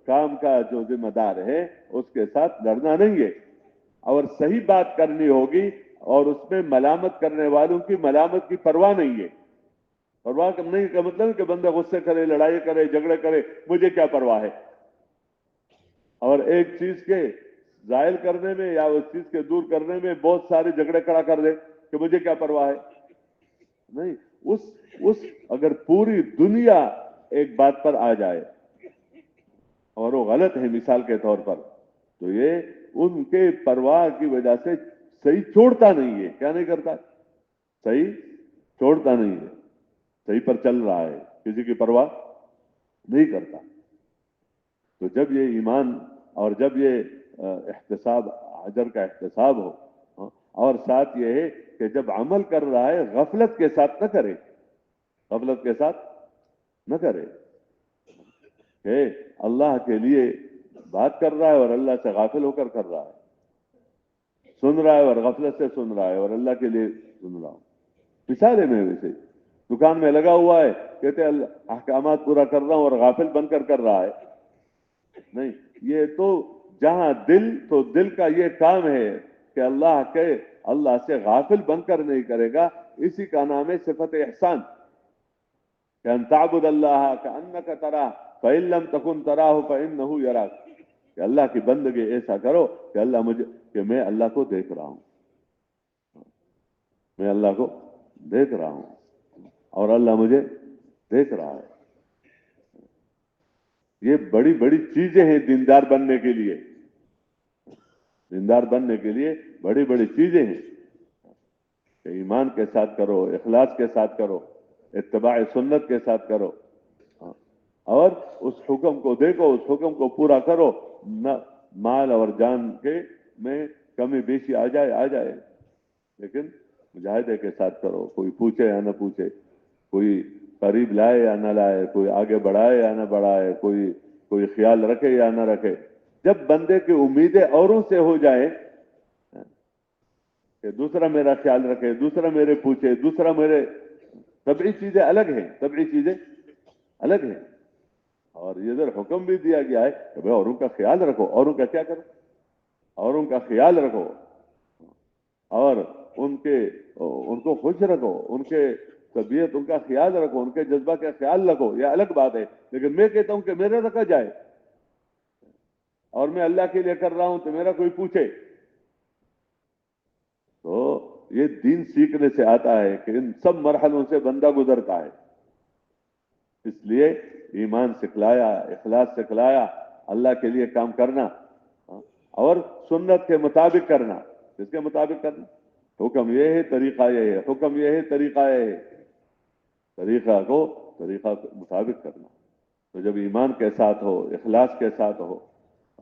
کام کا جو ذمہ دار ہے اس کے ساتھ لڑنا نہیں ہے، اور صحیح بات کرنی ہوگی، اور اس میں ملامت کرنے والوں کی ملامت کی پرواہ نہیں ہے۔ پرواہ نہیں کا مطلب کہ بندہ غصے کرے، لڑائی کرے، جھگڑے کرے، مجھے کیا پرواہ ہے، اور ایک چیز کے زائل کرنے میں یا اس چیز کے دور کرنے میں بہت سارے جھگڑے کھڑا کر دے کہ مجھے کیا پرواہ ہے۔ نہیں، اس اگر پوری دنیا ایک بات پر آ جائے اور وہ غلط ہے مثال کے طور پر، تو یہ ان کے پرواہ کی وجہ سے صحیح چھوڑتا نہیں ہے، کیا نہیں کرتا، صحیح چھوڑتا نہیں ہے، صحیح پر چل رہا ہے، کسی کی پرواہ نہیں کرتا۔ تو جب یہ ایمان اور جب یہ احتساب، اجر کا احتساب ہو، اور ساتھ یہ ہے کہ جب عمل کر رہا ہے غفلت کے ساتھ نہ کرے، غفلت کے ساتھ نہ کرے، کہ اللہ کے لیے بات کر رہا ہے اور اللہ سے غافل ہو کر رہا ہے، سن رہا ہے اور غفلت سے سن رہا ہے اور اللہ کے لیے سن رہا ہوں۔ مثال ہے، میں ویسے دکان میں لگا ہوا ہے، کہتے ہیں احکامات پورا کر رہا ہوں اور غافل بن کر رہا ہے، نہیں، یہ تو جہاں تو دل کا یہ کام ہے کہ اللہ سے غافل بن کر نہیں کرے گا، اسی کا نام ہے صفت احسان، کہ ان تعبد اللہ کأنک تراہ فإن لم تکن تراہ فإنہ یراک، کہ اللہ کی بندگی ایسا کرو کہ میں اللہ کو دیکھ رہا ہوں، میں اللہ کو دیکھ رہا ہوں اور اللہ مجھے دیکھ رہا ہے۔ یہ بڑی بڑی چیزیں ہیں دیندار بننے کے لیے، دیندار بننے کے لیے بڑی بڑی چیزیں ہیں، کہ ایمان کے ساتھ کرو، اخلاص کے ساتھ کرو، اتباع سنت کے ساتھ کرو، اور اس حکم کو دیکھو، اس حکم کو پورا کرو، نہ مال اور جان کے میں کمی بیشی آ جائے، لیکن مجاہدے کے ساتھ کرو، کوئی پوچھے یا نہ پوچھے، کوئی قریب لائے یا نہ لائے، کوئی آگے بڑھائے یا نہ بڑھائے، کوئی خیال رکھے یا نہ رکھے۔ جب بندے کی امیدیں اوروں سے ہو جائیں کہ دوسرا میرا خیال رکھے، دوسرا میرے پوچھے، دوسرا میرے، طبعی چیزیں الگ ہیں، طبعی چیزیں الگ ہیں، اور یہ ادھر حکم بھی دیا گیا ہے کہ بھائی اوروں کا خیال رکھو، اوروں کا کیا کرو، اوروں کا خیال رکھو، اور ان کو خوش رکھو، ان کے طبیعت، ان کا خیال رکھو، ان کے جذبہ کا خیال رکھو، یہ الگ بات ہے۔ لیکن میں کہتا ہوں کہ میرا رکھا جائے، اور میں اللہ کے لیے کر رہا ہوں تو میرا کوئی پوچھے، تو یہ دین سیکھنے سے آتا ہے کہ ان سب مرحلوں سے بندہ گزرتا ہے۔ اس لیے ایمان سکھلایا، اخلاص سکھلایا، اللہ کے لیے کام کرنا، اور سنت کے مطابق کرنا۔ کس کے مطابق کرنا؟ حکم یہ ہے، طریقہ یہ ہے، حکم یہ ہے، طریقہ یہ ہے، طریقہ کے مطابق کرنا۔ تو جب ایمان کے ساتھ ہو، اخلاص کے ساتھ ہو،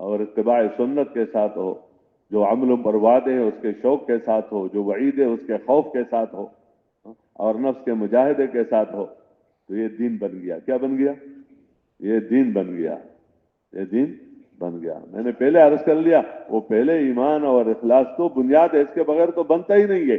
اور اتباع سنت کے ساتھ ہو، جو عمل پر وعدے ہیں اس کے شوق کے ساتھ ہو، جو وعید ہے اس کے خوف کے ساتھ ہو، اور نفس کے مجاہدے کے ساتھ ہو، تو یہ دین بن گیا۔ کیا بن گیا؟ یہ دین بن گیا، یہ دین بن گیا۔ میں نے پہلے عرض کر لیا، وہ پہلے ایمان اور اخلاص تو بنیاد ہے، اس کے بغیر تو بنتا ہی نہیں ہے۔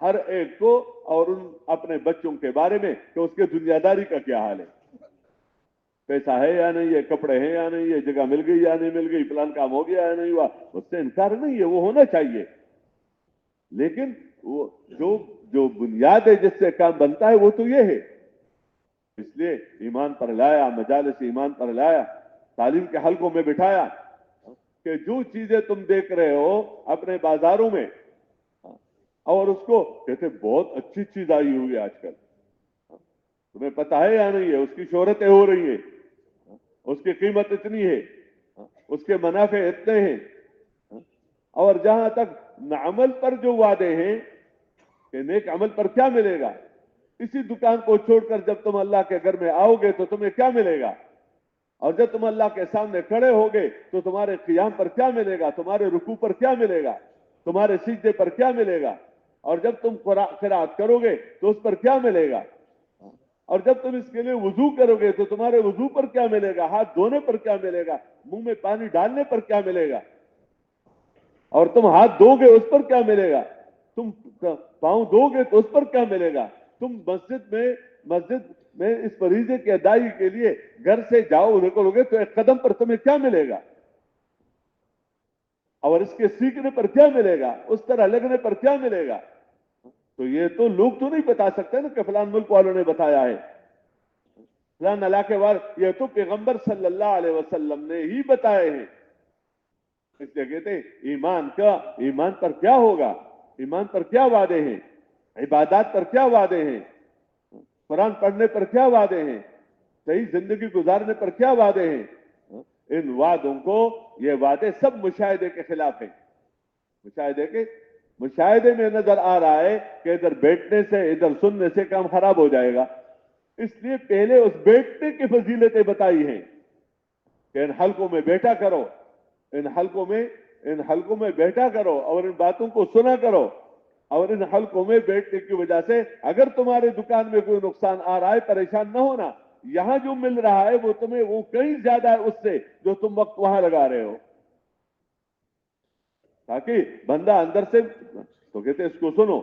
ہر ایک کو اور ان اپنے بچوں کے بارے میں کہ اس کے دنیاداری کا کیا حال ہے، پیسہ ہے یا نہیں ہے، کپڑے ہیں یا نہیں ہے، جگہ مل گئی یا نہیں مل گئی، پلان کام ہو گیا یا نہیں ہوا، اس سے انکار نہیں ہے، وہ ہونا چاہیے، لیکن وہ جو بنیاد ہے جس سے کام بنتا ہے وہ تو یہ ہے. اس لیے ایمان پر لایا، مجالس ایمان پر لایا، تعلیم کے حلقوں میں بٹھایا کہ جو چیزیں تم دیکھ رہے ہو اپنے بازاروں میں، اور اس کو کہتے بہت اچھی چیز آئی ہوئی ہے آج کل، تمہیں پتہ ہے یا نہیں ہے، اس کی شہرتیں ہو رہی ہیں، اس کی قیمت اتنی ہے، اس کے منافع اتنے ہیں. اور جہاں تک عمل پر جو وعدے ہیں کہ نیک عمل پر کیا ملے گا، اسی دکان کو چھوڑ کر جب تم اللہ کے گھر میں آؤ گے تو تمہیں کیا ملے گا، اور جب تم اللہ کے سامنے کھڑے ہوگے تو تمہارے قیام پر کیا ملے گا، تمہارے رکوع پر کیا ملے گا، تمہارے سجدے پر کیا ملے گا، اور جب تم قرات کرو گے تو اس پر کیا ملے گا، اور جب تم اس کے لیے وضو کرو گے تو تمہارے وضو پر کیا ملے گا، ہاتھ دھونے پر کیا ملے گا، منہ میں پانی ڈالنے پر کیا ملے گا، اور تم ہاتھ دو گے اس پر کیا ملے گا، تم پاؤں دو گے تو اس پر کیا ملے گا، تم مسجد میں اس فریضے کی ادائیگی کے لیے گھر سے جاؤ نکلو گے تو ایک قدم پر تمہیں کیا ملے گا، اور اس کے سیکھنے پر کیا ملے گا، اس طرح لگنے پر کیا ملے گا. تو یہ تو لوگ تو نہیں بتا سکتے نا کہ فلان ملک والوں نے بتایا ہے، فلان علاقے والے، یہ تو پیغمبر صلی اللہ علیہ وسلم نے ہی بتائے ہیں. اس لیے کہتے ہیں ایمان پر کیا ہوگا، ایمان پر کیا وعدے ہیں، عبادات پر کیا وعدے ہیں، قرآن پڑھنے پر کیا وعدے ہیں، صحیح زندگی گزارنے پر کیا وعدے ہیں. ان وعدوں کو، یہ وعدے سب مشاہدے کے خلاف ہیں. مشاہدے میں نظر آ رہا ہے کہ ادھر بیٹھنے سے ادھر سننے سے کام خراب ہو جائے گا، اس لیے پہلے اس بیٹھنے کی فضیلتیں بتائی ہیں کہ ان حلقوں میں بیٹھا کرو، ان حلقوں میں بیٹھا کرو اور ان باتوں کو سنا کرو، اور ان حلقوں میں بیٹھنے کی وجہ سے اگر تمہارے دکان میں کوئی نقصان آ رہا ہے پریشان نہ ہونا، یہاں جو مل رہا ہے وہ تمہیں وہ کہیں زیادہ ہے اس سے جو تم وقت وہاں لگا رہے ہو، تاکہ بندہ اندر سے تو کہتے اس کو سنو.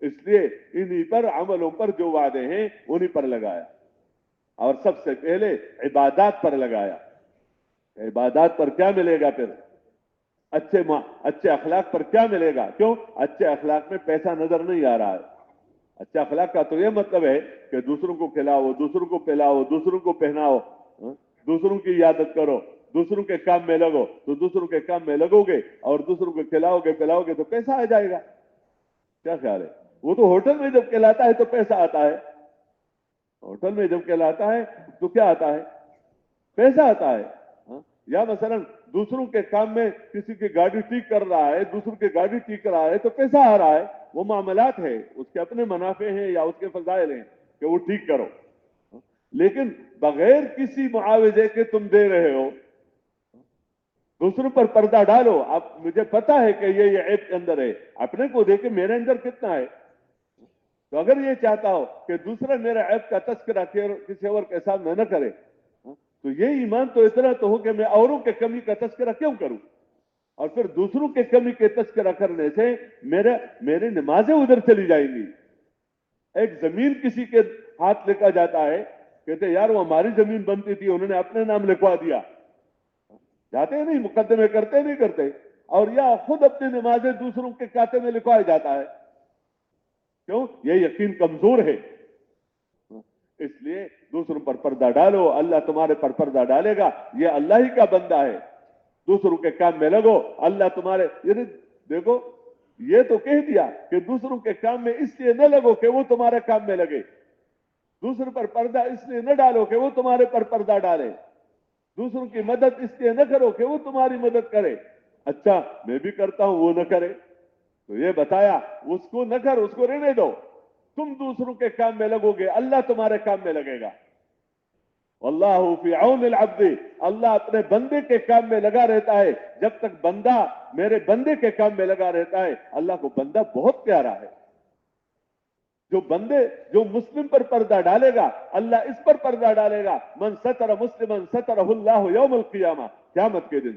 اس لیے انہی پر عملوں پر جو وعدے ہیں انہی پر لگایا، اور سب سے پہلے عبادات پر لگایا. عبادات پر کیا ملے گا، پھر اچھے اخلاق پر کیا ملے گا. کیوں؟ اچھے اخلاق میں پیسہ نظر نہیں آ رہا ہے. اچھے اخلاق کا تو یہ مطلب ہے کہ دوسروں کو کھلاؤ، دوسروں کو پلاؤ، دوسروں کو پہناؤ، دوسروں کی عیادت کرو، دوسروں کے کام میں لگو. تو دوسروں کے کام میں لگو گے اور دوسروں کو کھلاؤ گے پلاؤ گے تو پیسہ آ جائے گا. کیا خیال ہے؟ وہ تو ہوٹل میں جب کھلاتا ہے تو پیسہ آتا ہے، ہوٹل میں جب کھلاتا ہے تو کیا آتا ہے؟ پیسہ آتا ہے. یا مثلا دوسروں کے کام میں کسی کی گاڑی ٹھیک کر رہا ہے، دوسروں کی گاڑی ٹھیک کر رہا ہے تو پیسہ آ رہا ہے. وہ معاملات ہے، اس کے اپنے منافع ہیں یا اس کے فضائل ہیں کہ وہ ٹھیک کرو. لیکن بغیر کسی معاوضے کے تم دے رہے ہو، دوسروں پر پردہ ڈالو. اب مجھے پتا ہے کہ یہ عیب کے اندر ہے، اپنے کو دیکھے میرے اندر کتنا ہے. تو اگر یہ چاہتا ہو کہ دوسرا میرے عیب کا تذکرہ کسی اور کے سامنے نہ کرے، تو یہ ایمان تو اتنا تو ہو کہ میں اوروں کے کمی کا تذکرہ کیوں کروں، اور پھر دوسروں کے کمی کے تذکرہ کرنے سے میری نمازیں ادھر چلی جائیں گی. ایک زمین کسی کے ہاتھ لکھا جاتا ہے، کہتے یار وہ ہماری زمین بنتی تھی انہوں نے اپنے نام لکھوا دیا. جاتے نہیں، مقدمے کرتے نہیں کرتے، اور یا خود اپنی نمازیں دوسروں کے کھاتے میں لکھوایا جاتا ہے. کیوں؟ یہ یقین کمزور ہے. اس لیے دوسروں پر پردہ ڈالو، اللہ تمہارے پر پردہ ڈالے گا. یہ اللہ ہی کا بندہ ہے. دوسروں کے کام میں لگو، اللہ تمہارے، یعنی دیکھو یہ تو کہہ دیا کہ دوسروں کے کام میں اس لیے نہ لگو کہ وہ تمہارے کام میں لگے، دوسروں پر پردہ اس لیے نہ ڈالو کہ وہ تمہارے پر پردہ ڈالے، دوسروں کی مدد اس لیے نہ کرو کہ وہ تمہاری مدد کرے. اچھا میں بھی کرتا ہوں وہ نہ کرے، تو یہ بتایا اس کو نہ کر، اس کو رہنے دو. تم دوسروں کے کام میں لگو گے، اللہ تمہارے کام میں لگے گا. واللہ فی عون العبد، اللہ اپنے بندے کے کام میں لگا رہتا ہے. جب تک بندہ میرے بندے کے کام میں لگا رہتا ہے، اللہ کو بندہ بہت پیارا ہے. جو مسلم پر پردہ ڈالے گا اللہ اس پر پردہ ڈالے گا. من ستر مسلما سترہ اللہ یوم القیامہ، قیامت کے دن.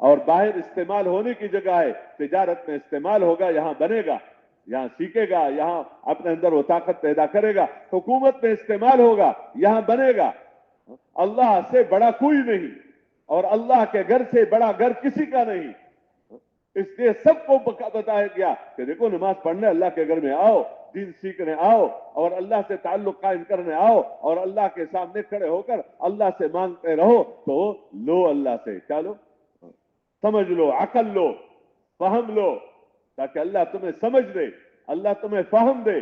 اور باہر استعمال ہونے کی جگہ ہے، تجارت میں استعمال ہوگا، یہاں بنے گا، یہاں سیکھے گا، یہاں اپنے اندر وہ طاقت پیدا کرے گا، حکومت میں استعمال ہوگا، یہاں بنے گا۔ اللہ سے بڑا کوئی نہیں اور اللہ کے گھر سے بڑا گھر کسی کا نہیں، اس لیے سب کو بتایا گیا کہ دیکھو نماز پڑھنے اللہ کے گھر میں آؤ، دین سیکھنے آؤ اور اللہ سے تعلق قائم کرنے آؤ اور اللہ کے سامنے کھڑے ہو کر اللہ سے مانگتے رہو، تو لو اللہ سے کیا لو؟ سمجھ لو، عقل لو، فہم لو، تاکہ اللہ تمہیں سمجھ دے، اللہ تمہیں فہم دے،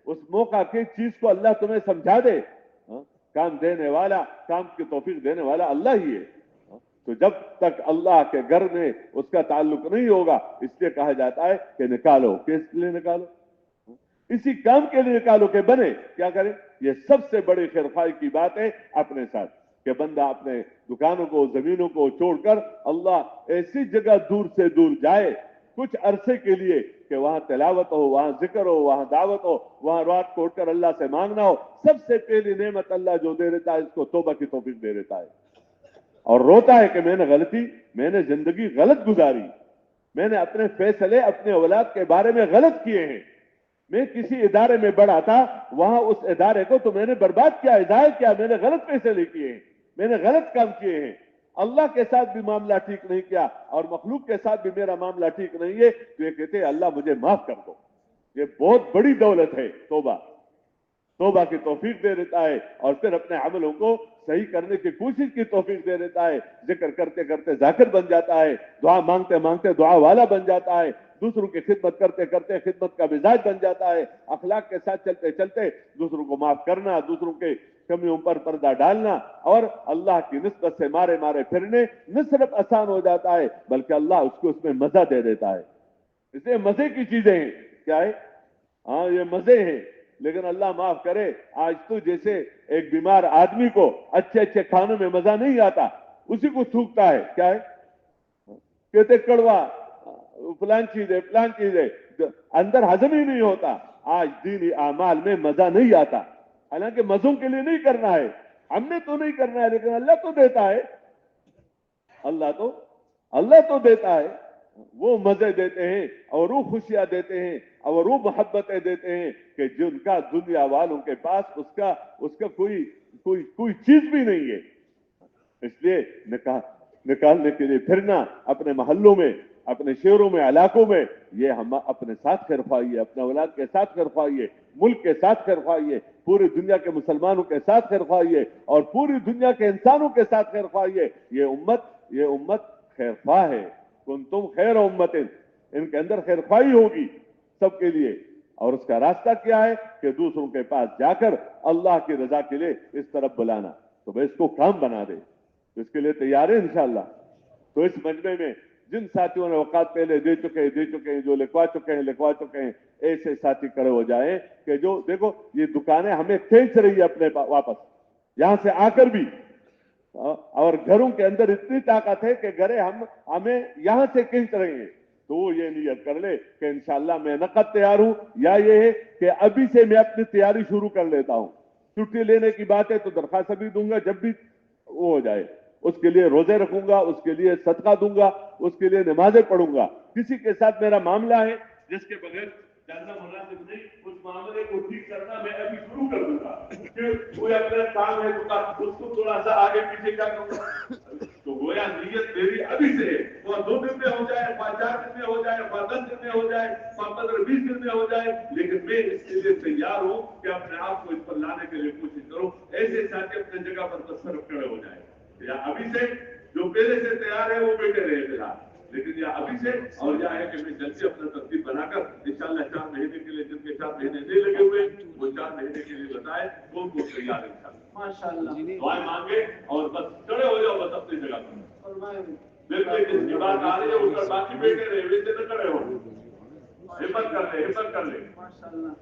اس موقع کی چیز کو اللہ تمہیں سمجھا دے۔ کام دینے والا، کام کی توفیق دینے والا اللہ ہی ہے۔ تو جب تک اللہ کے گھر میں اس کا تعلق نہیں ہوگا، اس لیے کہا جاتا ہے کہ نکالو۔ کس لیے نکالو؟ اسی کام کے لیے نکالو کہ بنے۔ کیا کریں؟ یہ سب سے بڑی خیرخواہی کی بات ہے اپنے ساتھ، کہ بندہ اپنے دکانوں کو، زمینوں کو چھوڑ کر اللہ ایسی جگہ دور سے دور جائے کچھ عرصے کے لیے کہ وہاں تلاوت ہو، وہاں ذکر ہو، وہاں دعوت ہو، وہاں رات کو اٹھ کر اللہ سے مانگنا ہو۔ سب سے پہلی نعمت اللہ جو دے دیتا ہے اس کو توبہ کی توفیق دے دیتا ہے، اور روتا ہے کہ میں نے زندگی غلط گزاری، میں نے اپنے فیصلے اپنے اولاد کے بارے میں غلط کیے ہیں، میں کسی ادارے میں بڑا تھا، وہاں اس ادارے کو تو میں نے برباد کیا، ضائع کیا، میں نے غلط فیصلے کیے ہیں، میں نے غلط کام کیے ہیں، اللہ کے ساتھ بھی معاملہ ٹھیک نہیں کیا اور مخلوق کے ساتھ بھی میرا معاملہ ٹھیک نہیں ہے، تو یہ کہتے ہیں اللہ مجھے معاف کر دو۔ یہ بہت بڑی دولت ہے توبہ۔ توبہ کی توفیق دے دیتا ہے اور پھر اپنے عملوں کو صحیح کرنے کی کوشش کی توفیق دے دیتا ہے۔ ذکر کرتے کرتے ذاکر بن جاتا ہے، دعا مانگتے مانگتے دعا والا بن جاتا ہے، دوسروں کی خدمت کرتے کرتے خدمت کا مزاج بن جاتا ہے، اخلاق کے ساتھ چلتے چلتے دوسروں کو معاف کرنا، دوسروں کے کمیوں پر پردہ ڈالنا اور اللہ کی نسبت سے مارے مارے پھرنے نہ صرف آسان ہو جاتا ہے بلکہ اللہ اس کو اس میں مزہ دے دیتا ہے۔ اس لیے مزے کی چیزیں ہیں۔ کیا ہے؟ ہاں یہ مزے ہیں، لیکن اللہ معاف کرے، آج تو جیسے ایک بیمار آدمی کو اچھے اچھے کھانوں میں مزہ نہیں آتا، اسی کو تھوکتا ہے۔ کیا ہے؟ کہتے کڑوا، فلان چیز ہے، اندر ہضم ہی نہیں ہوتا۔ آج دینی اعمال میں مزہ نہیں آتا، حالانکہ مزوں کے لیے نہیں کرنا ہے، ہم نے تو نہیں کرنا ہے، لیکن اللہ تو دیتا ہے، اللہ تو دیتا ہے، وہ مزے دیتے ہیں اور وہ خوشیاں دیتے ہیں اور وہ محبتیں دیتے ہیں کہ جن کا دنیا والوں کے پاس اس کا کوئی چیز بھی نہیں ہے۔ اس لیے نکالنے کے لیے پھرنا اپنے محلوں میں، اپنے شہروں میں، علاقوں میں، یہ ہم اپنے ساتھ خیرخواہی ہے، اپنے اولاد کے ساتھ خیرخواہی ہے، ملک کے ساتھ خیرخواہی ہے، پوری دنیا کے مسلمانوں کے ساتھ خیرخواہی ہے اور پوری دنیا کے انسانوں کے ساتھ خیرخواہی ہے۔ یہ امت خیرخواہ ہے۔ کنتم خیر امت، ان کے اندر خیرخواہی ہوگی سب کے لیے، اور اس کا راستہ کیا ہے کہ دوسروں کے پاس جا کر اللہ کی رضا کے لیے اس طرف بلانا۔ تو بھائی اس کو کام بنا دے، تو اس کے لیے تیار ہے انشاءاللہ۔ تو اس مجمع میں جن ساتھیوں نے اوقات پہلے دے چکے ہیں، جو لکھوا چکے ہیں، ایسے ساتھی کھڑے ہو جائیں کہ جو دیکھو یہ دکانیں ہمیں کھینچ رہی ہے اپنے واپس، یہاں سے آ کر بھی، اور گھروں کے اندر اتنی طاقت ہے کہ گھریں ہمیں یہاں سے کھینچ رہے ہیں۔ تو وہ یہ نیت کر لے کہ انشاءاللہ میں نقد تیار ہوں، یا یہ ہے کہ ابھی سے میں اپنی تیاری شروع کر لیتا ہوں۔ چھٹی لینے کی بات ہے تو درخواست بھی دوں گا، جب بھی وہ ہو جائے اس کے لیے روزے رکھوں گا، اس کے لیے صدقہ دوں گا، اس کے لیے نمازیں پڑھوں گا۔ کسی کے ساتھ میرا معاملہ ہے جس کے بغیر جاننا مناسب نہیں، اس معاملے کو ٹھیک کرنا میں ابھی شروع کر دوں گا، کہ کوئی اپنا کام ہے اس کو تھوڑا سا آگے پیچھے کر دوں گا۔ تو گویا نیت میری ابھی سے ہے، وہ 2 دن میں ہو جائے، 4 دن میں ہو جائے، 10 دن میں ہو جائے، 15-20 دن میں ہو جائے، لیکن میں اس کے لیے تیار ہوں کہ اپنے آپ کو اس پر لانے کے لیے کوشش کروں۔ ایسے ساتھی اپنے جگہ پر تصرف کھڑے ہو جائے، یا ابھی سے جو پہلے سے تیار ہے وہ بیٹھے رہے فی الحال، لیکن یا ابھی سے، اور یہ ہے کہ میں جلدی اپنا ترتیب بنا کر انشاءاللہ 4 مہینے کے لیے، جن کے 4 مہینے نہیں لگے ہوئے وہ 4 مہینے کے لیے بتائے، وہ تیار ہے انشاءاللہ۔ ماشاءاللہ دعائیں مانگے اور بس کھڑے ہو جاؤ، بس اپنی جگہ پر۔ بالکل جس کی بات آ رہی ہے اس پر باقی بیٹھے رہے، ویسے نہ کھڑے ہو، ہمت کر لے۔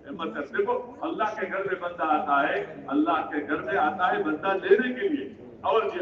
ہمت کر، دیکھو اللہ کے گھر میں بندہ آتا ہے، اللہ کے گھر میں آتا ہے بندہ لینے کے لیے، اور جی